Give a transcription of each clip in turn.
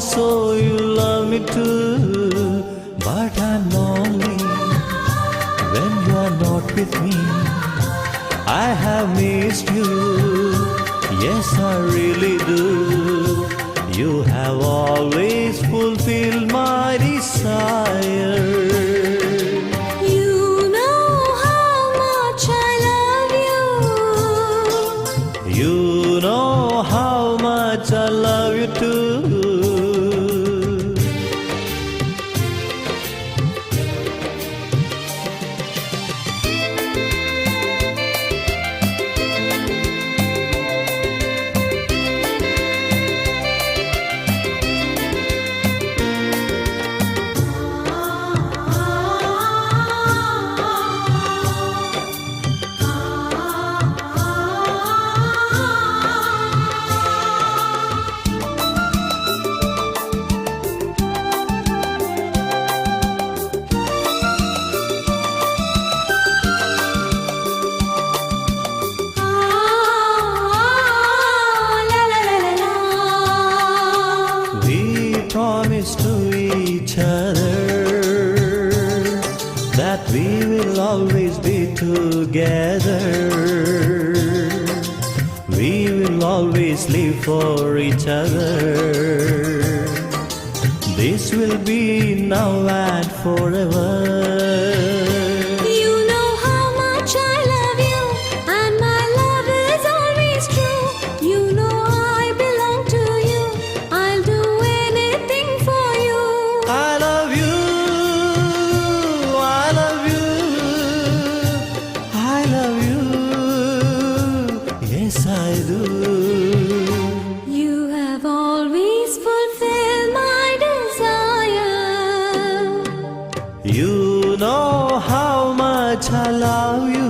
also you love me too. But I'm lonely when you are not with me. I have missed you, yes I really do. You have always fulfilled my desire. You know how much I love you. You know how much I love you too. Promise to each other that we will always be together. We will always live for each other. This will be now and forever. You know how much I love you, and my love is always true. You know I belong to you. I'll do anything for you. I love you, I love you, I love you, yes I do. You have always fulfilled my desire. You know how much I love you.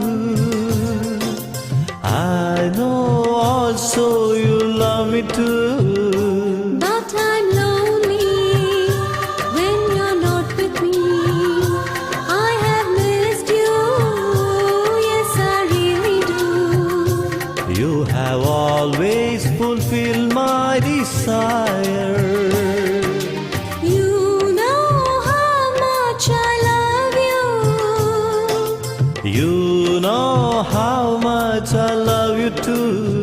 I know also you love me too. But I'm lonely when you're not with me. I have missed you, yes I really do. You have always fulfilled my desire. You know how much I love you. You know how much I love you too.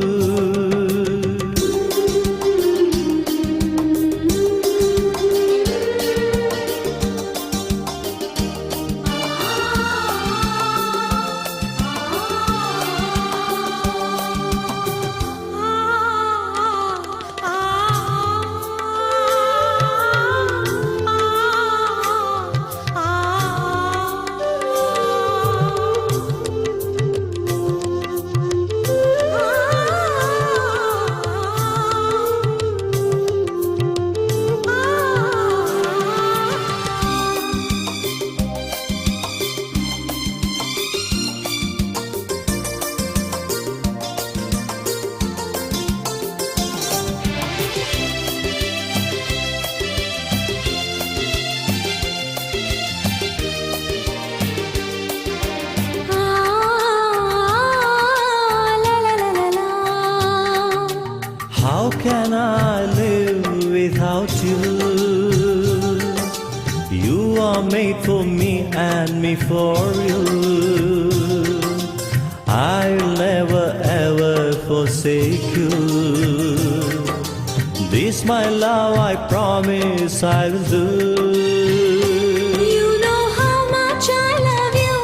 How can I live without you? You are made for me and me for you. I'll never ever forsake you. This my love I promise I will do. You know how much I love you,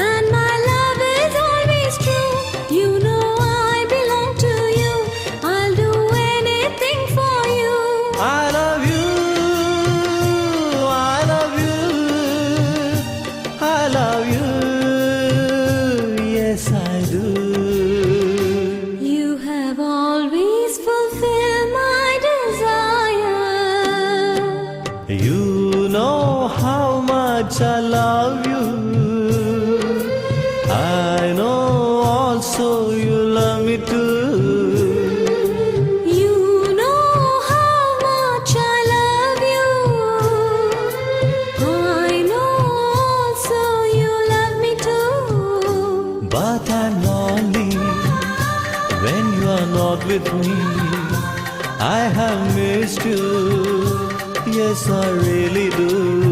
and my love is always true. You know I belong to you. I'll do anything for you. I love you, I love you, I love you, yes I do. You have always fulfilled my desire. You know how much I love you. I know also you love me too. You know how much I love you. I know also you love me too. But I'm lonely when you are not with me. I have missed you, Yes, I really do.